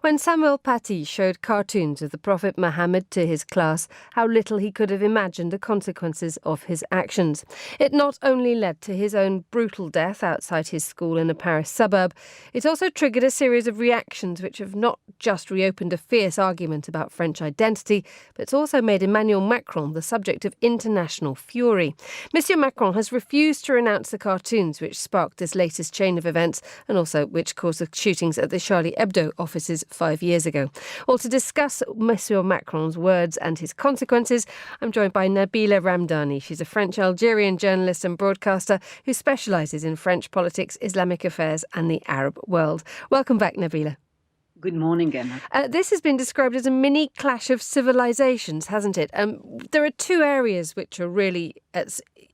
When Samuel Paty showed cartoons of the Prophet Muhammad to his class, how little he could have imagined the consequences of his actions. It not only led to his own brutal death outside his school in a Paris suburb, it also triggered a series of reactions which have not just reopened a fierce argument about French identity, but it's also made Emmanuel Macron the subject of international fury. Monsieur Macron has refused to renounce the cartoons which sparked this latest chain of events and also which caused the shootings at the Charlie Hebdo offices 5 years ago. Well, to discuss Monsieur Macron's words and his consequences, I'm joined by Nabila Ramdani. She's a French-Algerian journalist and broadcaster who specialises in French politics, Islamic affairs and the Arab world. Welcome back, Nabila. Good morning, Emma. This has been described as a mini clash of civilizations, hasn't it? There are two areas which are really,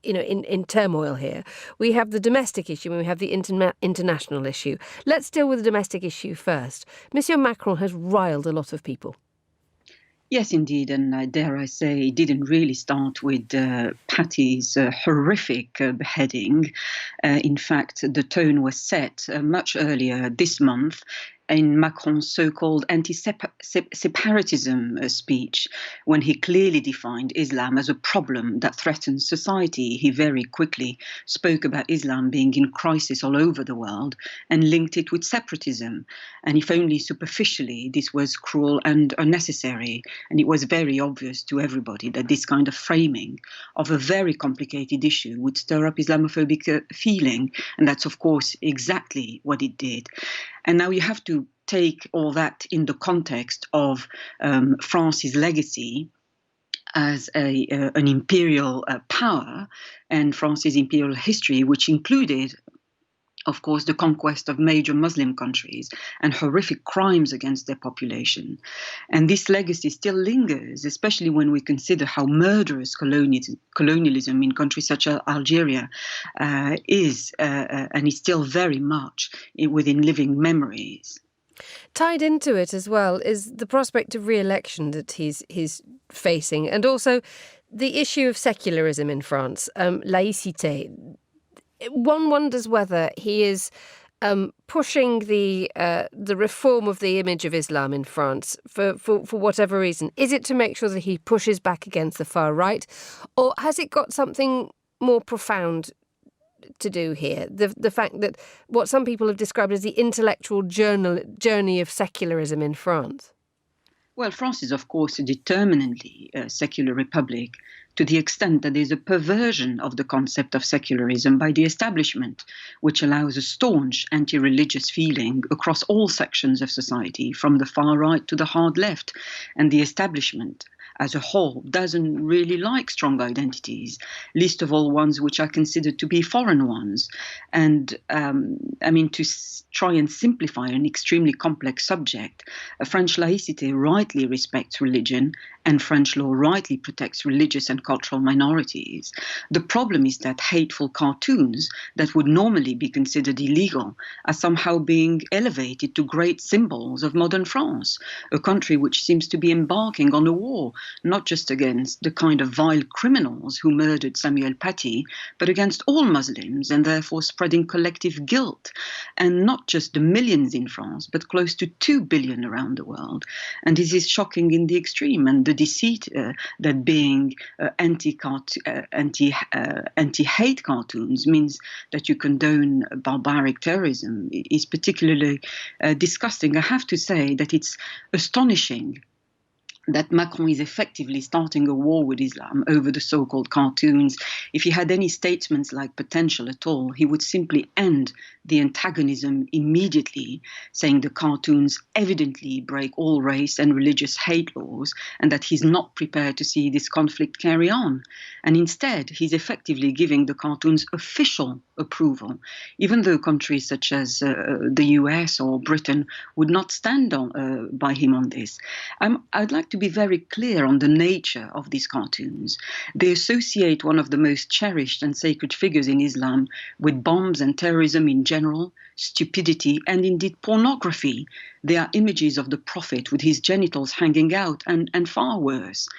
in turmoil here. We have the domestic issue and we have the international issue. Let's deal with the domestic issue first. Monsieur Macron has riled a lot of people. Yes, indeed, and dare I say, it didn't really start with Paty's horrific beheading. In fact, the tone was set much earlier this month in Macron's so-called anti-separatism speech, when he clearly defined Islam as a problem that threatens society. He very quickly spoke about Islam being in crisis all over the world and linked it with separatism. And if only superficially, this was cruel and unnecessary. And it was very obvious to everybody that this kind of framing of a very complicated issue would stir up Islamophobic feeling. And that's, of course, exactly what it did. And now you have to take all that in the context of France's legacy as an imperial power and France's imperial history, which included, of course, the conquest of major Muslim countries and horrific crimes against their population. And this legacy still lingers, especially when we consider how murderous colonialism in countries such as Algeria is, and is still very much within living memories. Tied into it as well is the prospect of re-election that he's facing, and also the issue of secularism in France, laïcité. One wonders whether he is pushing the reform of the image of Islam in France for whatever reason. Is it to make sure that he pushes back against the far right, or has it got something more profound to do here? The fact that what some people have described as the intellectual journey of secularism in France. Well, France is, of course, a determinedly secular republic, to the extent that there's a perversion of the concept of secularism by the establishment, which allows a staunch anti-religious feeling across all sections of society, from the far right to the hard left. And the establishment as a whole doesn't really like strong identities, least of all ones which are considered to be foreign ones. And to try and simplify an extremely complex subject, French laïcité rightly respects religion, and French law rightly protects religious and cultural minorities. The problem is that hateful cartoons that would normally be considered illegal are somehow being elevated to great symbols of modern France, a country which seems to be embarking on a war, not just against the kind of vile criminals who murdered Samuel Paty, but against all Muslims, and therefore spreading collective guilt. And not just the millions in France, but close to 2 billion around the world. And this is shocking in the extreme, and the deceit that being anti-hate cartoons means that you condone barbaric terrorism is particularly disgusting. I have to say that it's astonishing that Macron is effectively starting a war with Islam over the so-called cartoons. If he had any statesman-like potential at all, he would simply end the antagonism immediately, saying the cartoons evidently break all race and religious hate laws, and that he's not prepared to see this conflict carry on. And instead, he's effectively giving the cartoons official approval, even though countries such as the US or Britain would not stand by him on this. I'd like to be very clear on the nature of these cartoons. They associate one of the most cherished and sacred figures in Islam with bombs and terrorism in general, stupidity, and indeed pornography. They are images of the Prophet with his genitals hanging out, and far worse.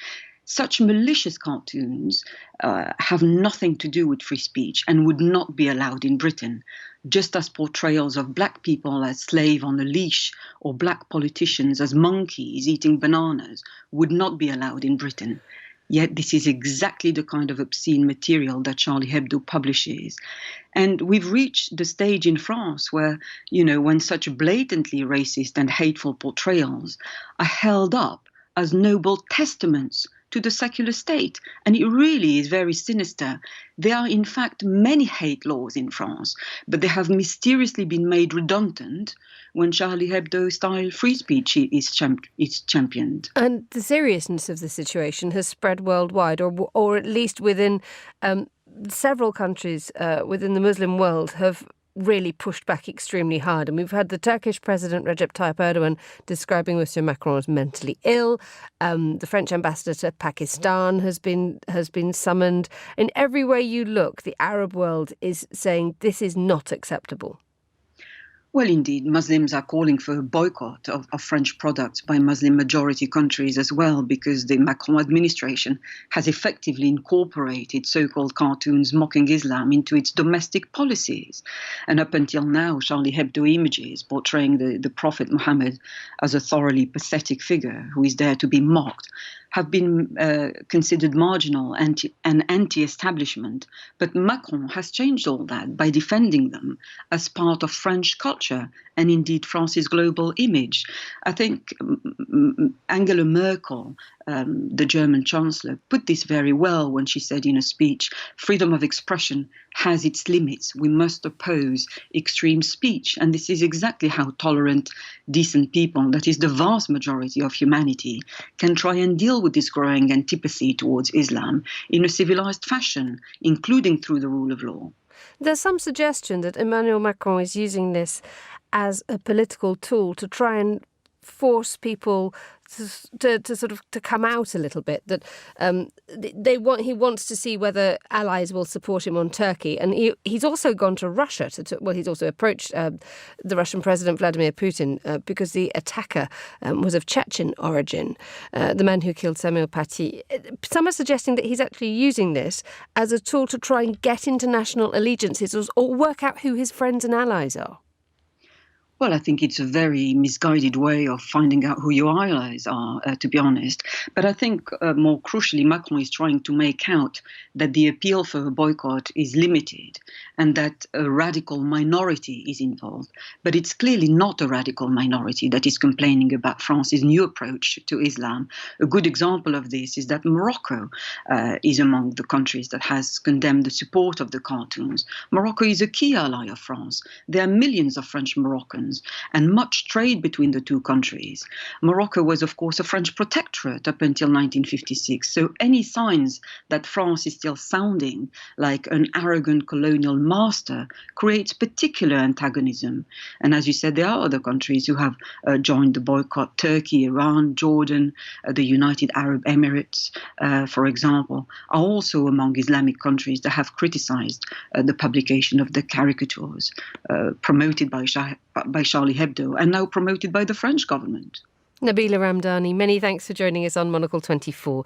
Such malicious cartoons have nothing to do with free speech and would not be allowed in Britain, just as portrayals of black people as slaves on a leash or black politicians as monkeys eating bananas would not be allowed in Britain. Yet this is exactly the kind of obscene material that Charlie Hebdo publishes. And we've reached the stage in France where, when such blatantly racist and hateful portrayals are held up as noble testaments to the secular state. And it really is very sinister. There are, in fact, many hate laws in France, but they have mysteriously been made redundant when Charlie Hebdo-style free speech is championed. And the seriousness of the situation has spread worldwide, or at least within several countries within the Muslim world have really pushed back extremely hard. And we've had the Turkish President Recep Tayyip Erdogan describing Monsieur Macron as mentally ill. The French ambassador to Pakistan has been summoned. In every way you look, the Arab world is saying this is not acceptable. Well, indeed, Muslims are calling for a boycott of French products by Muslim-majority countries as well, because the Macron administration has effectively incorporated so-called cartoons mocking Islam into its domestic policies. And up until now, Charlie Hebdo images portraying the Prophet Muhammad as a thoroughly pathetic figure who is there to be mocked have been considered marginal and anti-establishment. But Macron has changed all that by defending them as part of French culture and indeed France's global image. I think Angela Merkel, the German chancellor, put this very well when she said in a speech, freedom of expression has its limits. We must oppose extreme speech. And this is exactly how tolerant, decent people, that is the vast majority of humanity, can try and deal with this growing antipathy towards Islam in a civilized fashion, including through the rule of law. There's some suggestion that Emmanuel Macron is using this as a political tool to try and force people to come out a little bit, that he wants to see whether allies will support him on Turkey. And he's also gone to Russia. He's also approached the Russian President Vladimir Putin because the attacker was of Chechen origin, the man who killed Samuel Paty. Some are suggesting that he's actually using this as a tool to try and get international allegiances or work out who his friends and allies are. Well, I think it's a very misguided way of finding out who your allies are, to be honest. But I think more crucially, Macron is trying to make out that the appeal for a boycott is limited and that a radical minority is involved. But it's clearly not a radical minority that is complaining about France's new approach to Islam. A good example of this is that Morocco is among the countries that has condemned the support of the cartoons. Morocco is a key ally of France. There are millions of French Moroccans and much trade between the two countries. Morocco was, of course, a French protectorate up until 1956, so any signs that France is still sounding like an arrogant colonial master creates particular antagonism. And as you said, there are other countries who have joined the boycott. Turkey, Iran, Jordan, the United Arab Emirates, for example, are also among Islamic countries that have criticized the publication of the caricatures promoted by Charlie Hebdo and now promoted by the French government. Nabila Ramdani, many thanks for joining us on Monocle 24.